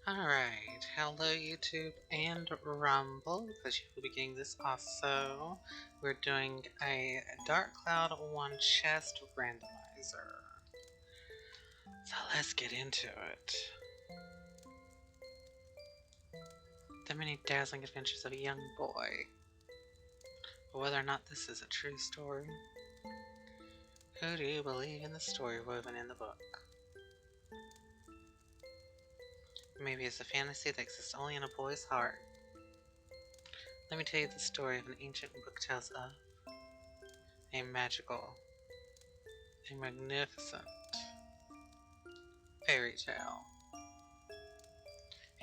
Alright, hello YouTube and Rumble, because you will be getting this also. We're doing a Dark Cloud 1 chest randomizer. So let's get into it. The many dazzling adventures of a young boy. But whether or not this is a true story, who do you believe in the story woven in the book? Maybe it's a fantasy that exists only in a boy's heart. Let me tell you the story of an ancient book tells of a magical, a magnificent fairy tale.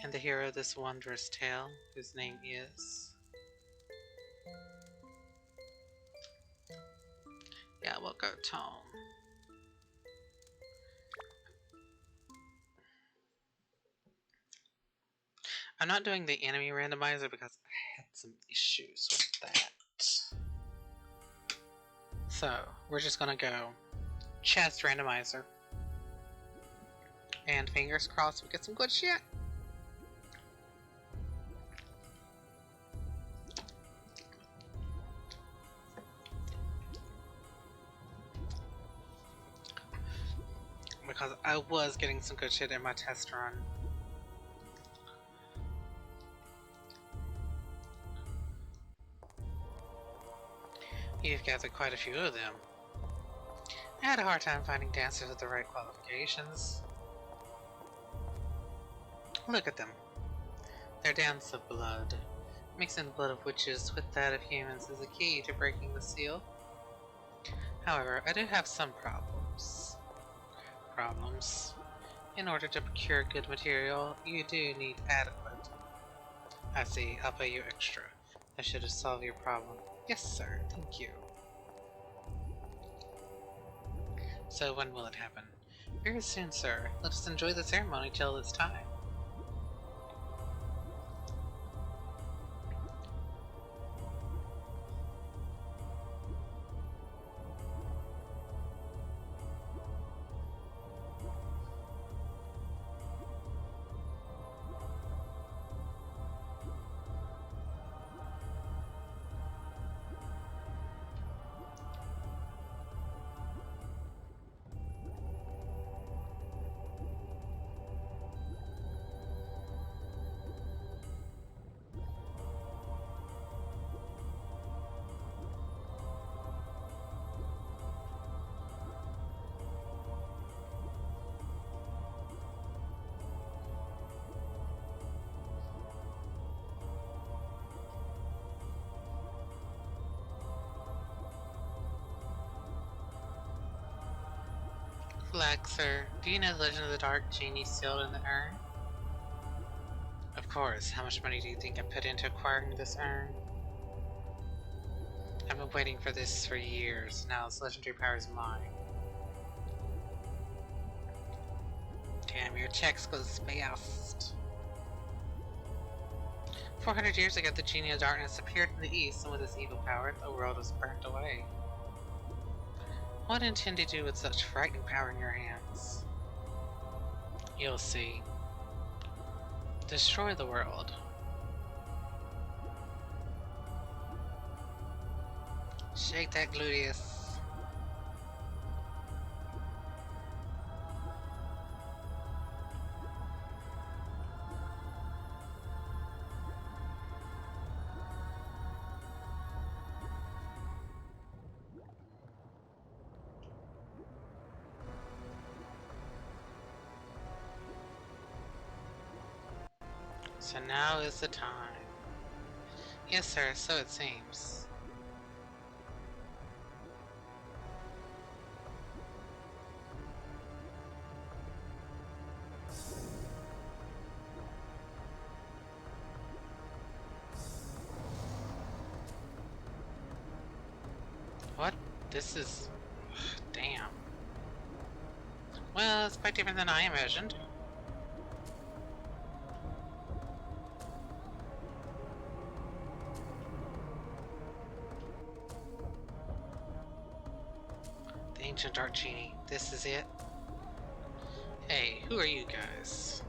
And the hero of this wondrous tale, whose name is... yeah, we'll go Tom. I'm not doing the enemy randomizer because I had some issues with that. So, we're just gonna go chest randomizer. And fingers crossed we get some good shit. Because I was getting some good shit in my test run. You've gathered quite a few of them. I had a hard time finding dancers with the right qualifications. Look at them. Their dance of blood. Mixing the blood of witches with that of humans is the key to breaking the seal. However, I do have some problems. In order to procure good material, you do need adequate. I see, I'll pay you extra. That should have solved your problem. Yes, sir, thank you. So when will it happen? Very soon, sir. Let us enjoy the ceremony till it's time. Flag, sir. Do you know the legend of the Dark Genie sealed in the urn? Of course. How much money do you think I put into acquiring this urn? I've been waiting for this for years. Now this legendary power is mine. Damn, your checks goes fast. 400 years ago, the Genie of Darkness appeared in the east, and with his evil power, the world was burnt away. What intend to do with such frightening power in your hands? You'll see. Destroy the world. Shake that gluteus. So now is the time. Yes, sir, so it seems. What? This is... damn. Well, it's quite different than I imagined. Ancient Dark Genie, this is it? Hey, who are you guys?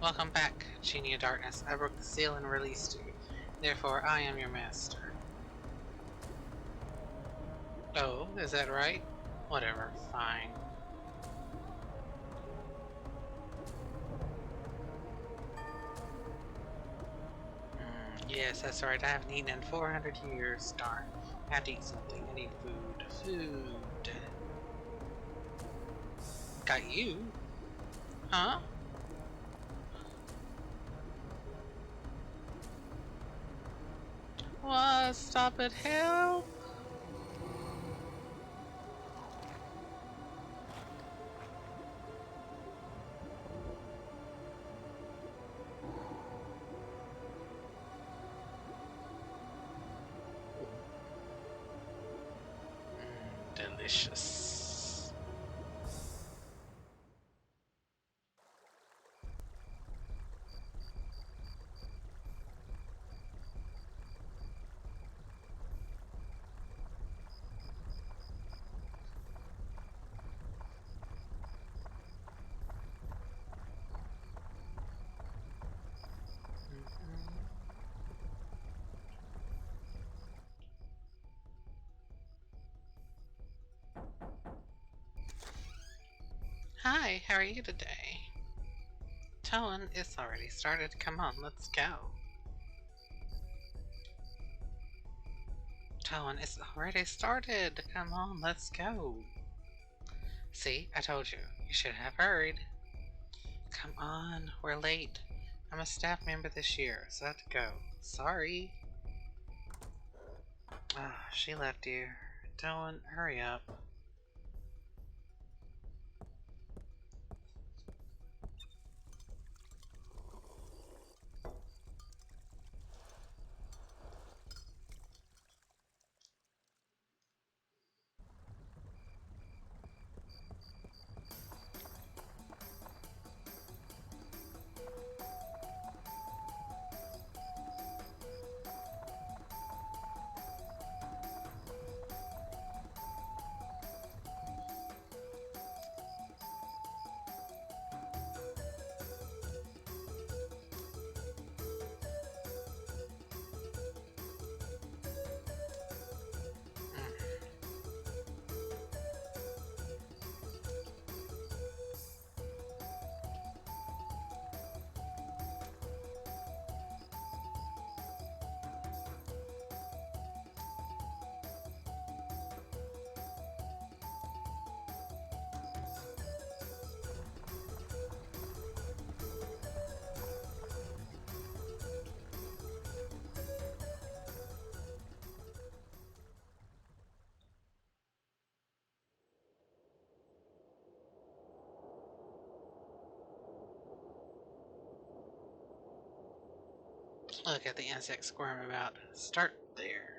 Welcome back, Genie of Darkness. I broke the seal and released you. Therefore, I am your master. Oh, is that right? Whatever, fine. Yes, that's right. I haven't eaten in 400 years. Darn. I have to eat something. I need food. Food. Got you? Huh? What? Stop it. Help! Delicious. Hi, how are you today? Toan, it's already started. Come on, let's go. Toan, it's already started. Come on, let's go. See, I told you. You should have hurried. Come on, we're late. I'm a staff member this year, so I have to go. Sorry. Ah, she left you. Toan, hurry up. Look at the insect squirm about. Start there.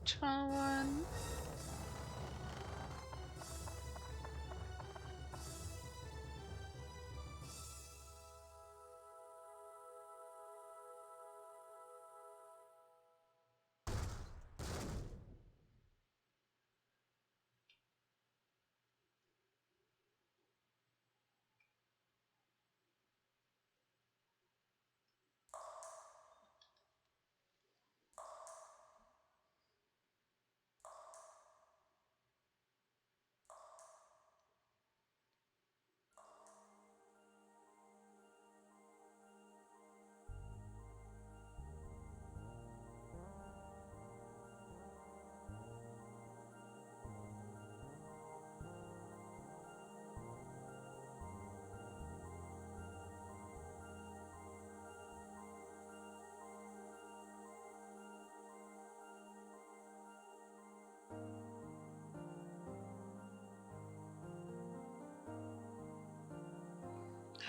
Toan.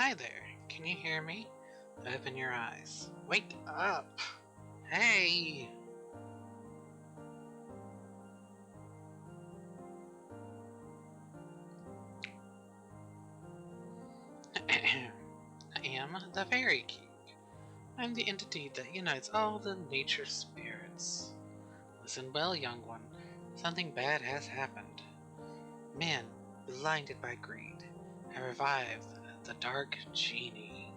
Hi there. Can you hear me? Open your eyes. Wake up! Hey! I am the Fairy King. I'm the entity that unites all the nature spirits. Listen well, young one. Something bad has happened. Men, blinded by greed, have revived the Dark Genie.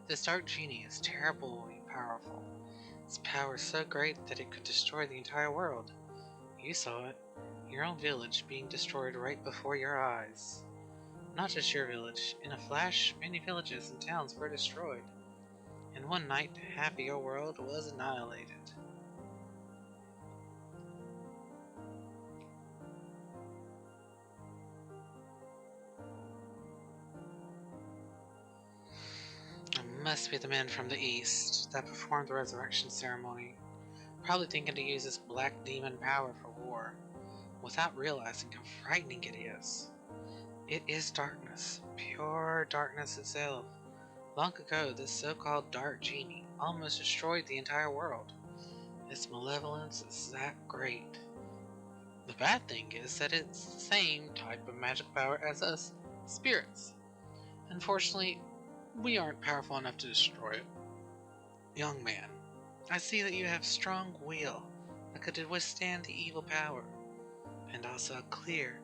This Dark Genie is terribly powerful. Its power is so great that it could destroy the entire world. You saw it. Your own village being destroyed right before your eyes. Not just your village. In a flash, many villages and towns were destroyed. In one night, half of your world was annihilated. It must be the men from the east that performed the resurrection ceremony, probably thinking to use this black demon power for war, without realizing how frightening it is. It is darkness, pure darkness itself. Long ago, this so-called Dark Genie almost destroyed the entire world. Its malevolence is that great. The bad thing is that it's the same type of magic power as us, spirits. Unfortunately, we aren't powerful enough to destroy it. Young man, I see that you have strong will that could withstand the evil power, and also a clear,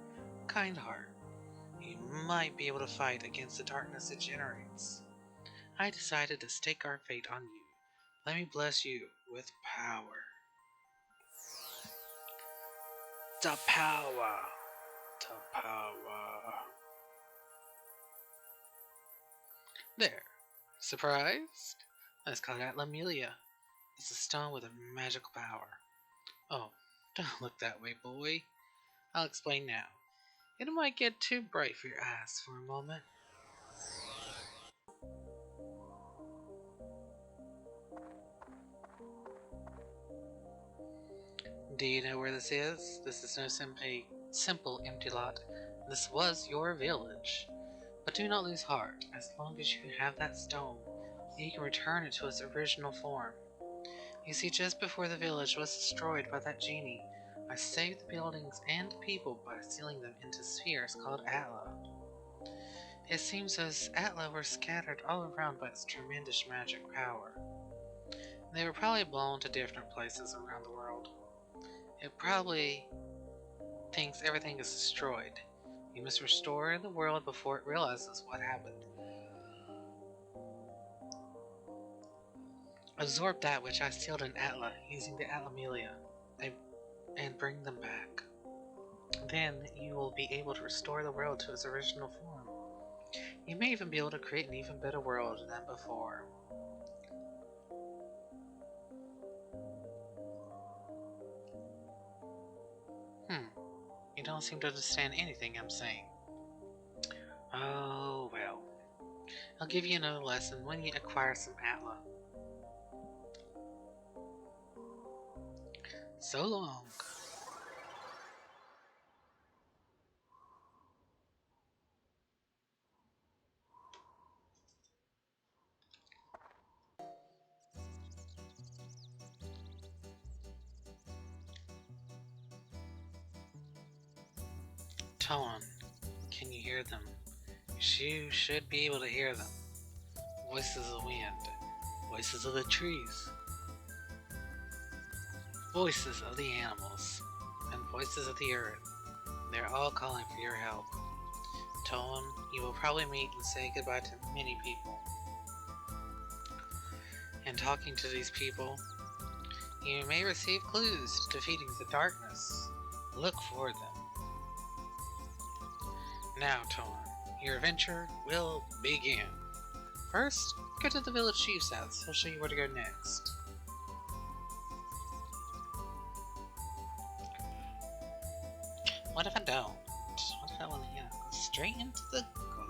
kind heart. You might be able to fight against the darkness it generates. I decided to stake our fate on you. Let me bless you with power. The power. The power. There. Surprised? That's called Atlamelia. It's a stone with a magical power. Oh, don't look that way, boy. I'll explain now. It might get too bright for your eyes for a moment. Do you know where this is? This is no simple empty lot. This was your village. But do not lose heart. As long as you have that stone, you can return it to its original form. You see, just before the village was destroyed by that genie, I saved the buildings and people by sealing them into spheres called Atla. It seems those Atla were scattered all around by its tremendous magic power. They were probably blown to different places around the world. It probably thinks everything is destroyed. You must restore the world before it realizes what happened. Absorb that which I sealed in Atla using the Atlamelia, and bring them back. Then you will be able to restore the world to its original form. You may even be able to create an even better world than before. You don't seem to understand anything I'm saying. Oh, well. I'll give you another lesson when you acquire some Atla. So long. Ton, can you hear them? You should be able to hear them. Voices of the wind, voices of the trees, voices of the animals, and voices of the earth. They're all calling for your help. Ton, you will probably meet and say goodbye to many people. And talking to these people, you may receive clues to defeating the darkness. Look for them. Now, Ton, your adventure will begin. First, go to the village chief's house. He'll show you where to go next. What if I don't? What if I want to go straight into the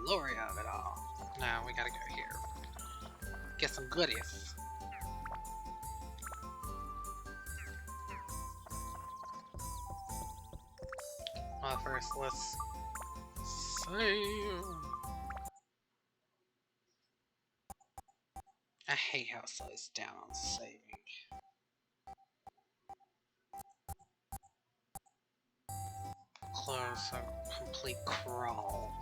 glory of it all? No, we gotta go here. Get some goodies. Well, first, let's save. I hate how it slows down on saving. Close a complete crawl.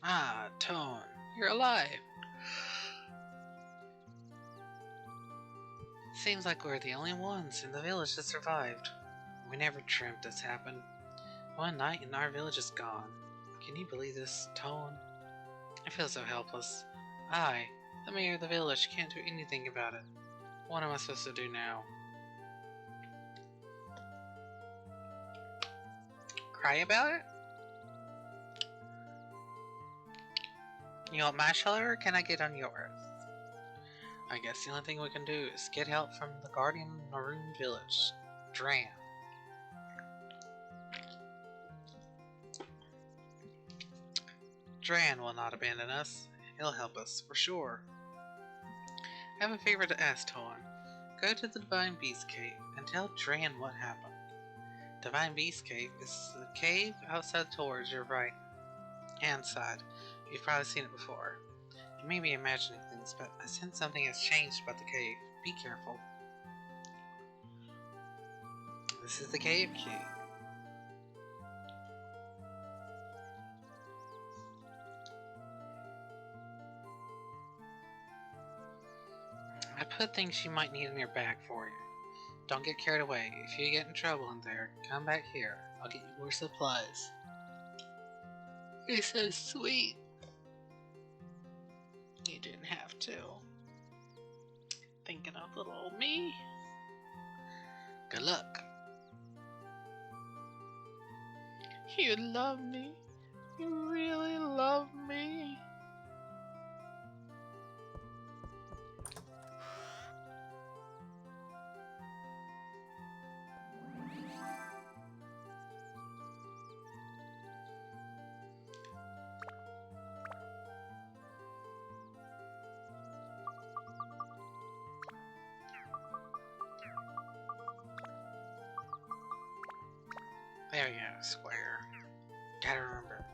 Ah, Tone, you're alive. Seems like we're the only ones in the village that survived. We never dreamt this happened. One night and our village is gone. Can you believe this, Tone? I feel so helpless. I, the mayor of the village, can't do anything about it. What am I supposed to do now? Cry about it? You want my shoulder or can I get on yours? I guess the only thing we can do is get help from the guardian of Maroon Village, Dran. Dran will not abandon us. He'll help us, for sure. I have a favor to ask, Toan. Go to the Divine Beast Cave and tell Dran what happened. Divine Beast Cave is the cave outside towards your right hand side. You've probably seen it before. You may be imagining things, but I sense something has changed about the cave. Be careful. This is the cave key. I put things you might need in your bag for you. Don't get carried away. If you get in trouble in there, come back here. I'll get you more supplies. You're so sweet. You didn't have to. Thinking of little old me? Good luck. You love me. You really love me. There we go, square. Gotta remember.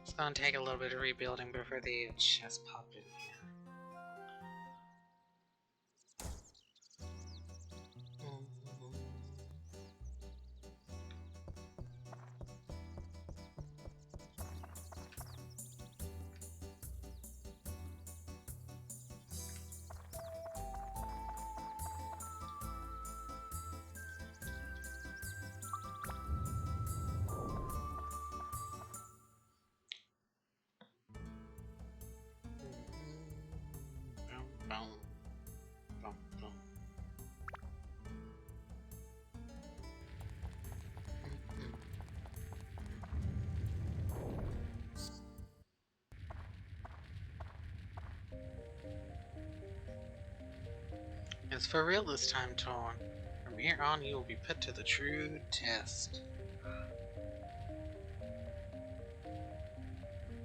It's gonna take a little bit of rebuilding before the chest pop in here. It's for real this time, Torn. From here on, you will be put to the true test.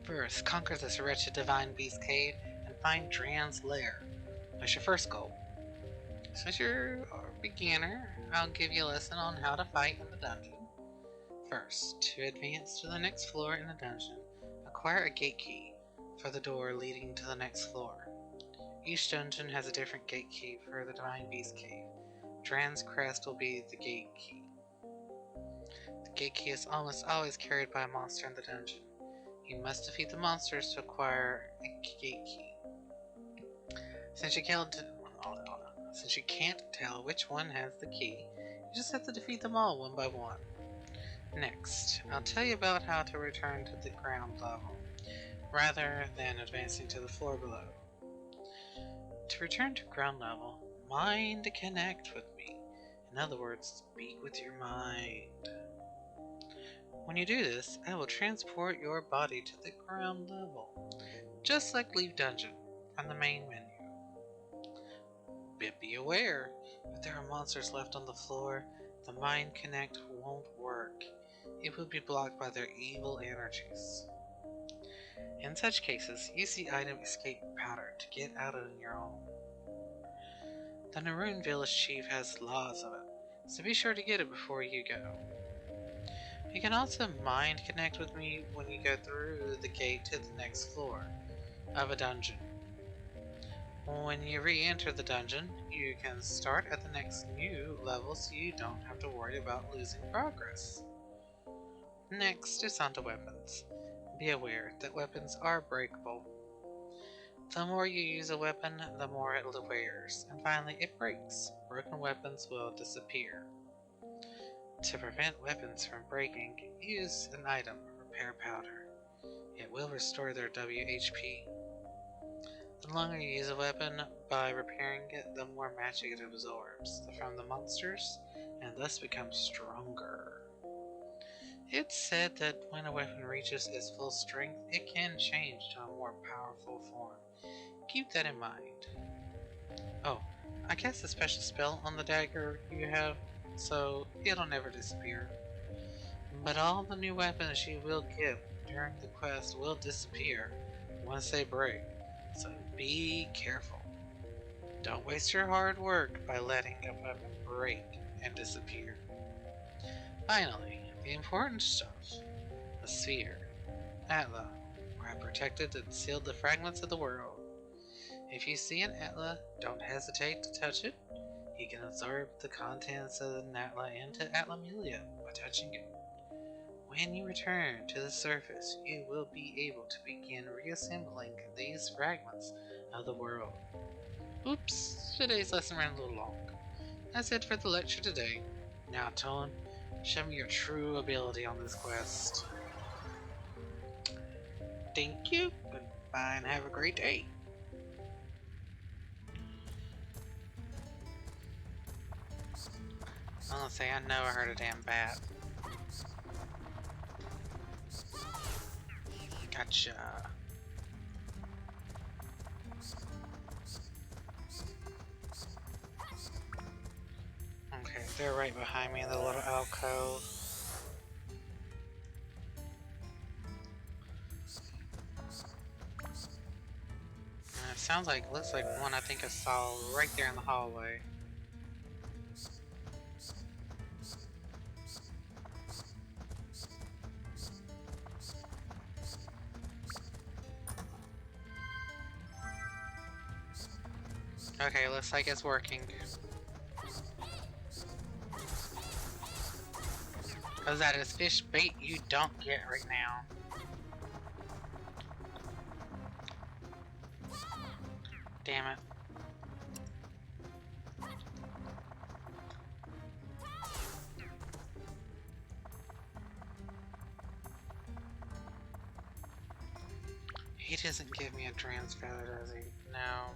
First, conquer this wretched Divine Beast Cave and find Dran's lair. That's your first goal. Since you're a beginner, I'll give you a lesson on how to fight in the dungeon. First, to advance to the next floor in the dungeon, acquire a gate key for the door leading to the next floor. Each dungeon has a different gate key for the Divine Beast Cave. Dran's crest will be the gate key. The gate key is almost always carried by a monster in the dungeon. You must defeat the monsters to acquire a gate key. Since you can't tell which one has the key, you just have to defeat them all one by one. Next, I'll tell you about how to return to the ground level, rather than advancing to the floor below. To return to ground level, mind connect with me. In other words, speak with your mind. When you do this, I will transport your body to the ground level, just like Leave Dungeon from the main menu. But be aware, if there are monsters left on the floor, the mind connect won't work. it will be blocked by their evil energies. In such cases, use the item Escape Powder to get out on your own. The Naroon Village Chief has laws of it, so be sure to get it before you go. You can also mind connect with me when you go through the gate to the next floor of a dungeon. When you re-enter the dungeon, you can start at the next new level so you don't have to worry about losing progress. Next is onto weapons. Be aware that weapons are breakable. The more you use a weapon, the more it wears, and finally it breaks. Broken weapons will disappear. To prevent weapons from breaking, use an item, Repair Powder. It will restore their WHP. The longer you use a weapon by repairing it, the more magic it absorbs from the monsters, and thus becomes stronger. It's said that when a weapon reaches its full strength, it can change to a more powerful form. Keep that in mind. Oh, I cast a special spell on the dagger you have, so it'll never disappear. But all the new weapons you will get during the quest will disappear once they break, so be careful. Don't waste your hard work by letting a weapon break and disappear. Finally, the important stuff. The sphere. Atla, where I protected and sealed the fragments of the world. If you see an Atla, don't hesitate to touch it. You can absorb the contents of an Atla into Atlamelia by touching it. When you return to the surface, you will be able to begin reassembling these fragments of the world. Oops, today's lesson ran a little long. That's it for the lecture today. Now, Tolan, show me your true ability on this quest. Thank you, goodbye, and have a great day. I was gonna say, I know I heard a damn bat. Gotcha. Okay, they're right behind me in the little alcove. And it sounds like, looks like one I think I saw right there in the hallway. Okay, looks like it's working. Cause that is fish bait you don't get right now. Damn it. He doesn't give me a trans feather, does he? No.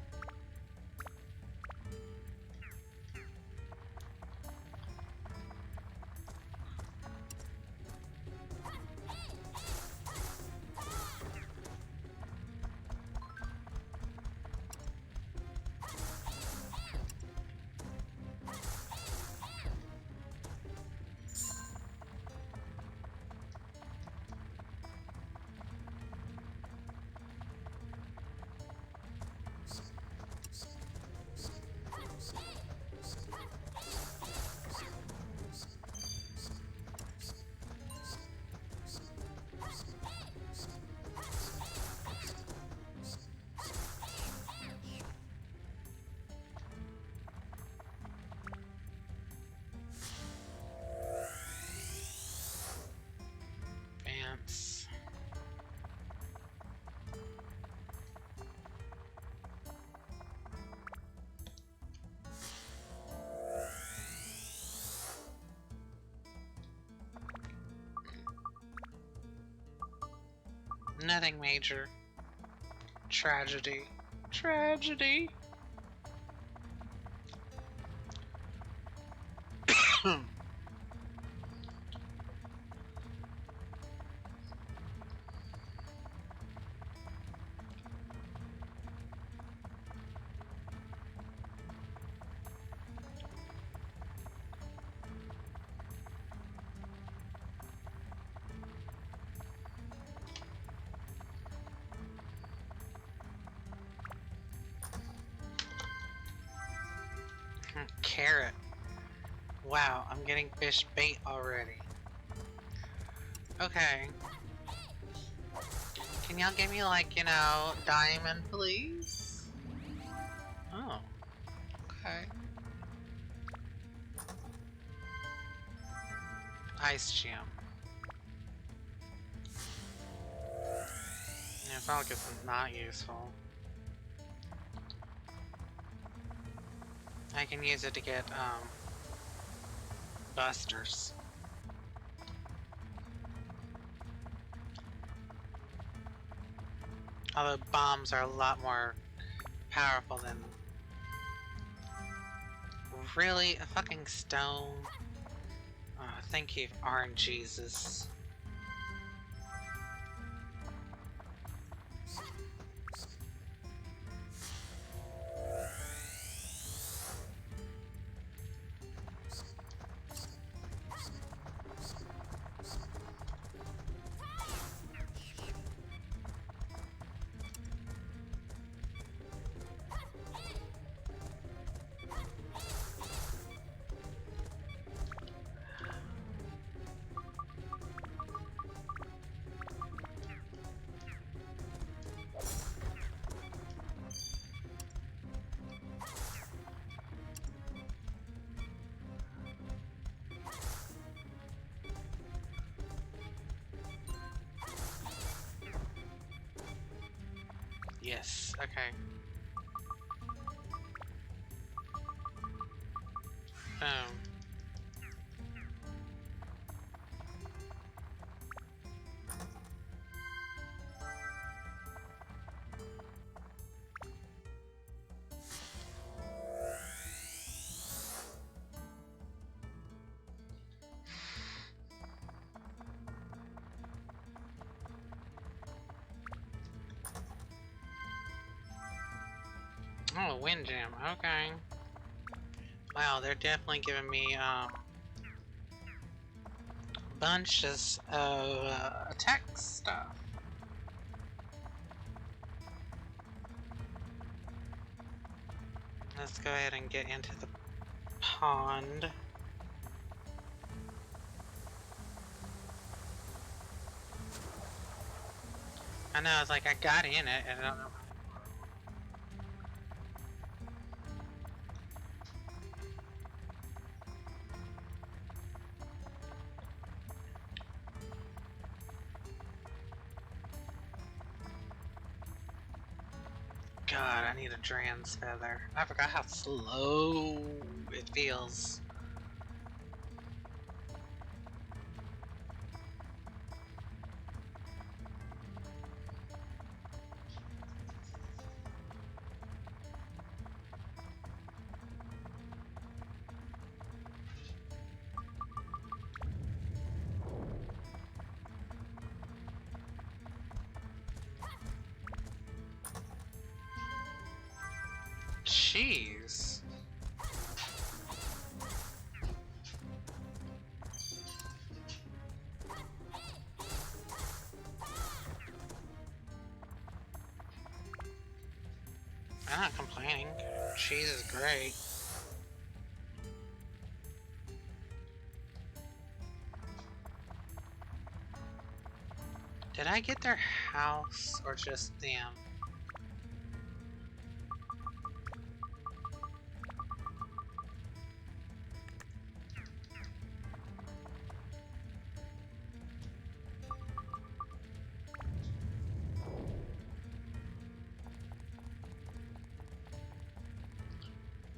Nothing major. Tragedy. Tragedy. Carrot. Wow, I'm getting fish bait already. Okay. Can y'all give me, like, you know, diamond, please? Oh. Okay. Ice gem. Yeah, it's not like it's not useful. I can use it to get, busters. Although bombs are a lot more powerful than... Really? A fucking stone? Oh, thank you, RNGesus. Yes, okay. Boom. Oh, wind gem, okay. Wow, they're definitely giving me, bunches of, attack stuff. Let's go ahead and get into the pond. I know, it's like I got in it, and I don't know. God, I need a Dran's feather. I forgot how slow it feels. Jeez. I'm not complaining. Cheese is great. Did I get their house or just them?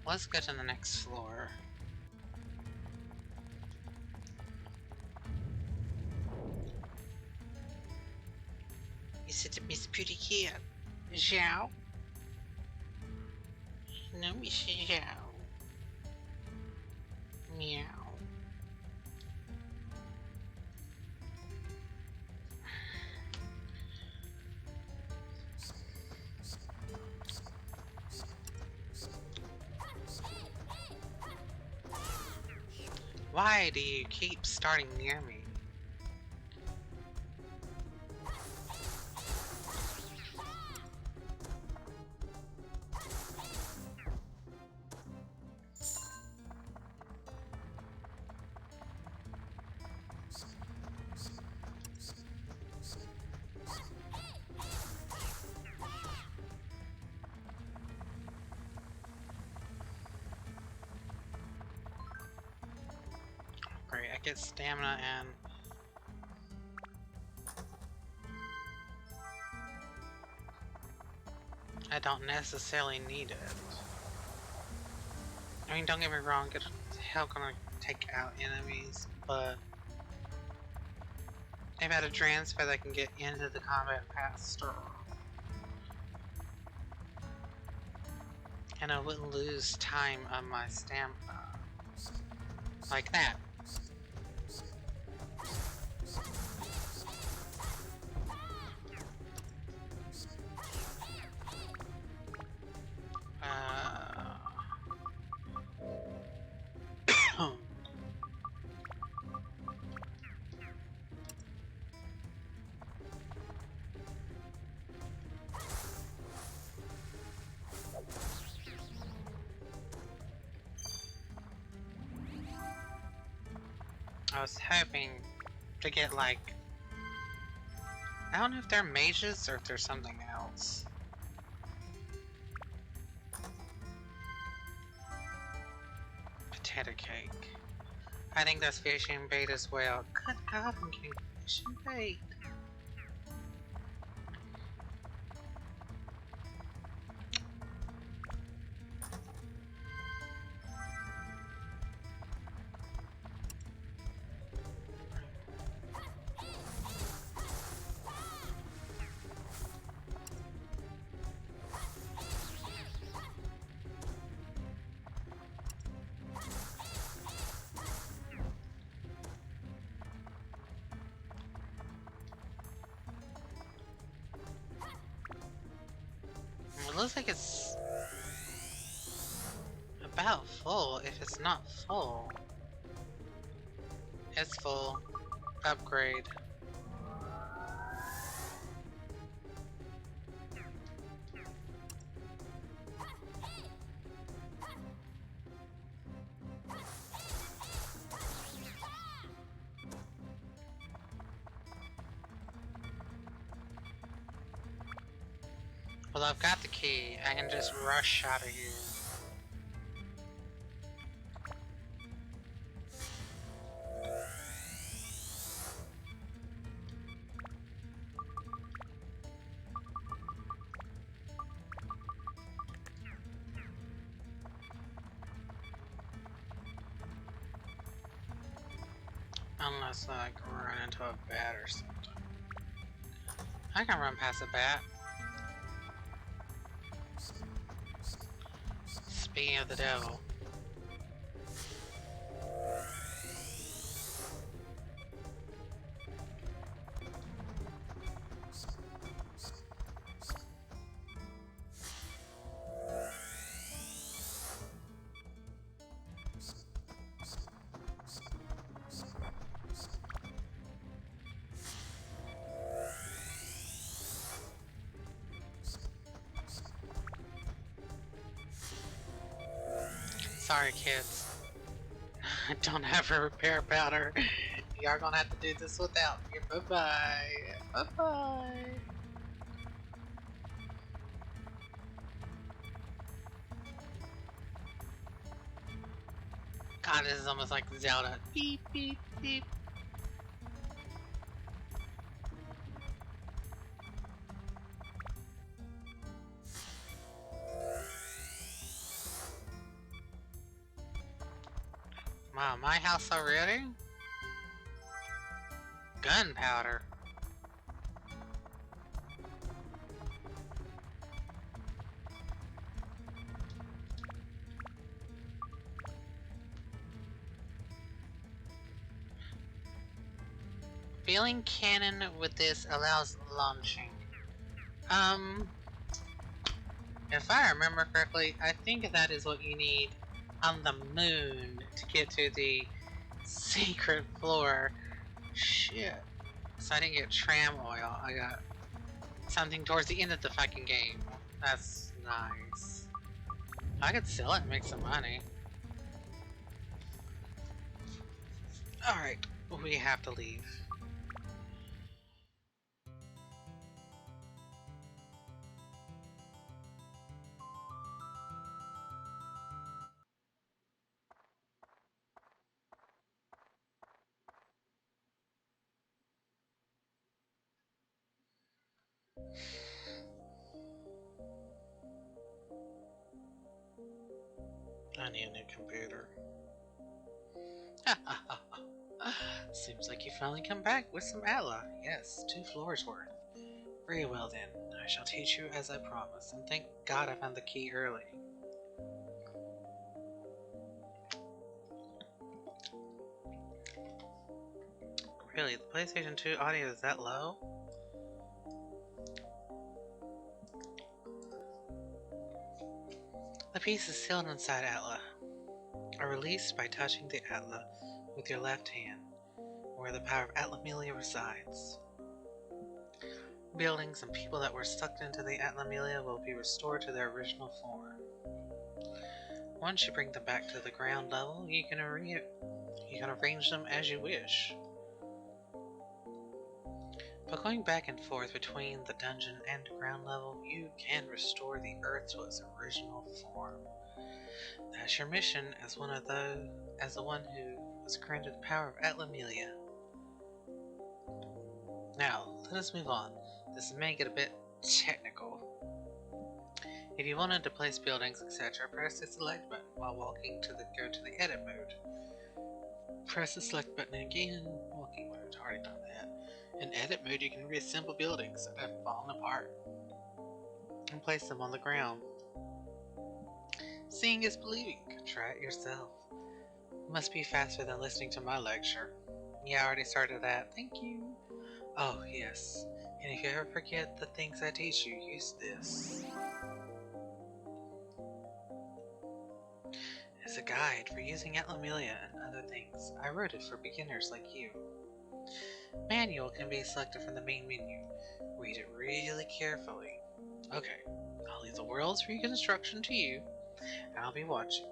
Let's go to the next floor. Is it Miss Pretty Cat? Zhao? No, Miss Zhao. Meow. Why do you keep starting near me? get stamina and... I don't necessarily need it. I mean, don't get me wrong, it's hell gonna take out enemies, but... If I had a transfer that can get into the combat faster. And I wouldn't lose time on my stamina. Like that. I was hoping to get like... I don't know if they're mages or if they're something else. Potato cake. I think that's fishing bait as well. Good God, I'm getting fishing bait. It looks like it's about full, if it's not full. It's full. Upgrade. Well, I've got the key. I can just rush out of here. Unless, like, run into a bat or something. I can run past a bat. Speaking of the devil. Sorry, kids. I don't have a repair powder. Y'all gonna have to do this without me. Bye-bye. Bye-bye. God, this is almost like Zelda. Beep, beep, beep. Wow, my house already? Gunpowder. Filling cannon with this allows launching. If I remember correctly, I think that is what you need on the moon to get to the secret floor. Shit. So I didn't get tram oil, I got something towards the end of the fucking game. That's nice. I could sell it and make some money. Alright, we have to leave. I need a new computer. Seems like you finally come back with some Atla. Yes, 2 floors worth. Very well then, I shall teach you as I promised, and thank God I found the key early. Really, the PlayStation 2 audio is that low? The piece is sealed inside Atla. Are released by touching the Atla with your left hand, where the power of Atlamelia resides. Buildings and people that were sucked into the Atlamelia will be restored to their original form. Once you bring them back to the ground level, you can arrange them as you wish. But going back and forth between the dungeon and ground level, you can restore the Earth to its original form. That's your mission as the one who was granted the power of Atlamelia. Now, let us move on. This may get a bit technical. If you wanted to place buildings, etc., press the select button while walking to go to the edit mode. Press the select button again, walking mode, already done that. In edit mode, you can reassemble buildings that have fallen apart and place them on the ground. Seeing is believing. Try it yourself. It must be faster than listening to my lecture. Yeah, I already started that. Thank you. Oh, yes. And if you ever forget the things I teach you, use this. It's a guide for using Atlamelia and other things. I wrote it for beginners like you. Manual can be selected from the main menu. Read it really carefully. Okay, I'll leave the world's reconstruction to you. I'll be watching.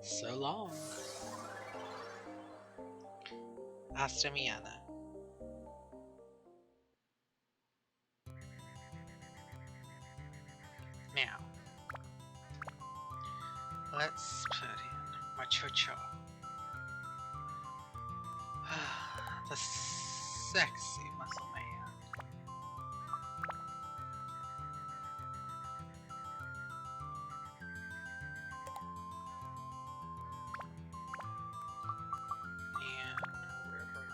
So long. Hasta mañana. Now, let's put in Machocho. The sexy muscle man. And river.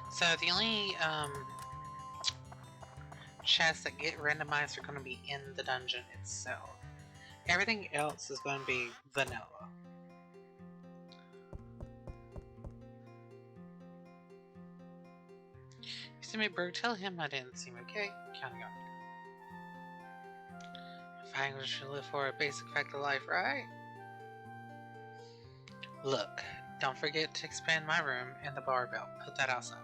So the only chests that get randomized are going to be in the dungeon itself. Everything else is going to be vanilla. You see me, Berg? Tell him I didn't seem okay. Counting on you. If I should live for a basic fact of life, right? Look, don't forget to expand my room and the barbell. Put that outside.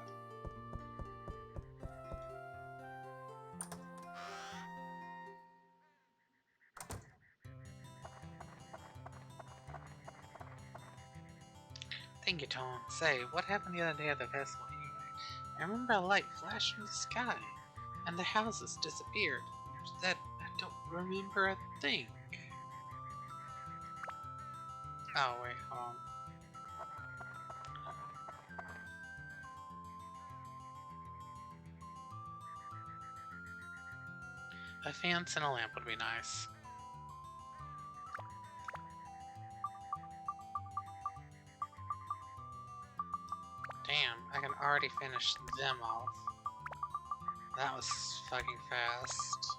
Thank you, Tom. Say, what happened the other day at the festival anyway? I remember a light flashed from the sky, and the houses disappeared. After that, I don't remember a thing. Oh, wait, hold on. A fence and a lamp would be nice. Damn, I can already finish them off. That was fucking fast.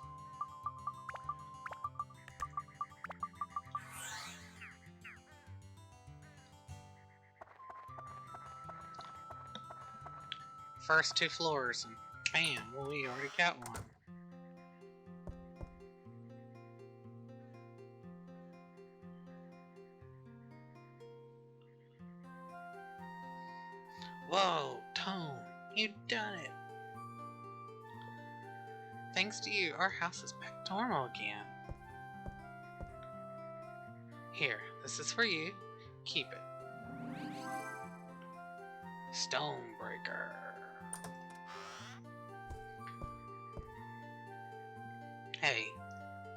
First 2 floors, and bam, well, we already got one. Whoa, Tone, you done it! Thanks to you, our house is back to normal again. Here, this is for you. Keep it. Stonebreaker. Hey,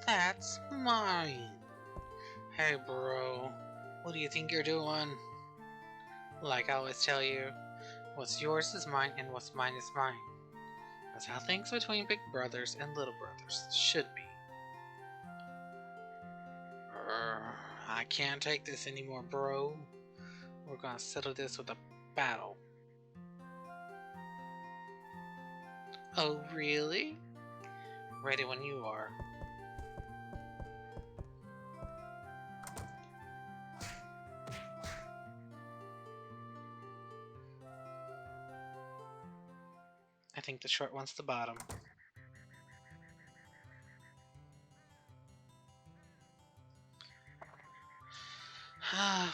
that's mine. Hey, bro. What do you think you're doing? Like I always tell you, what's yours is mine and what's mine is mine. That's how things between big brothers and little brothers should be. I can't take this anymore, bro. We're gonna settle this with a battle. Oh, really? Ready when you are. I think the short one's the bottom.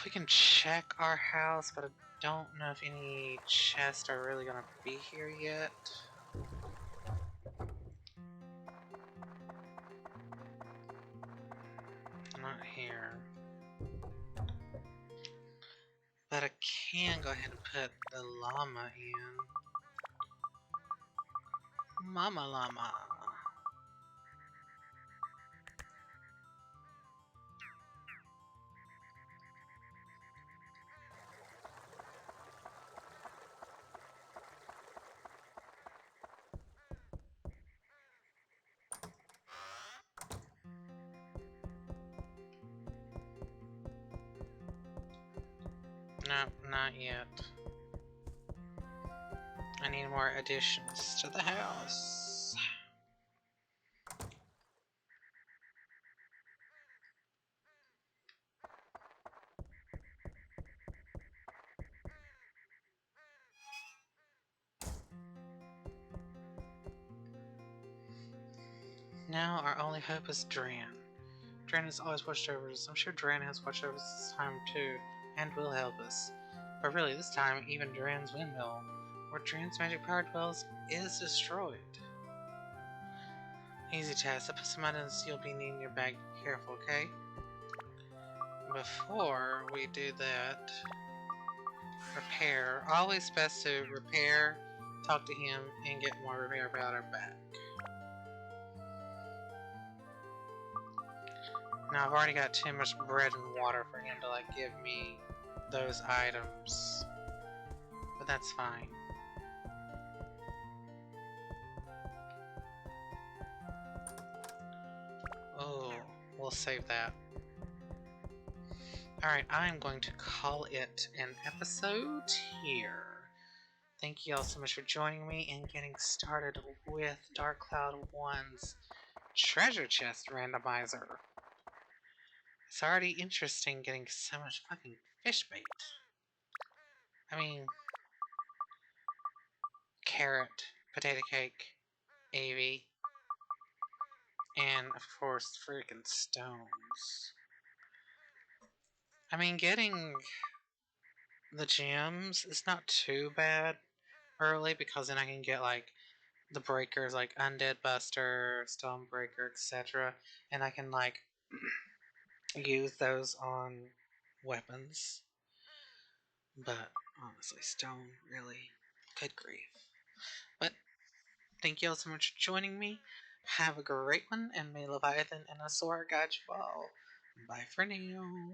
We can check our house, but I don't know if any chests are really gonna be here yet. Not here. But I can go ahead and put the llama in. Mama llama. Nope, not yet. I need more additions to the house. Now our only hope is Dran. Dran has always watched over us. I'm sure Dran has watched over us this time too, and will help us. But really, this time, even Dran's windmill, where Dran's magic power dwells, is destroyed. Easy task. I put some items you'll be needing in your bag. Be careful, okay? Before we do that, repair. Always best to repair, talk to him, and get more repair powder back. Now I've already got too much bread and water for him to like give me those items. But that's fine. Oh, we'll save that. Alright, I'm going to call it an episode here. Thank you all so much for joining me and getting started with Dark Cloud 1's treasure chest randomizer. It's already interesting getting so much fucking fish bait. I mean, carrot, potato cake, AV, and of course, freaking stones. I mean, getting the gems is not too bad early because then I can get like the breakers like Undead Buster, Stonebreaker, etc. And I can like use those on weapons. But honestly, stone really, good grief. But thank you all so much for joining me. Have a great one, and may Leviathan and Asura guide you all. Bye for now.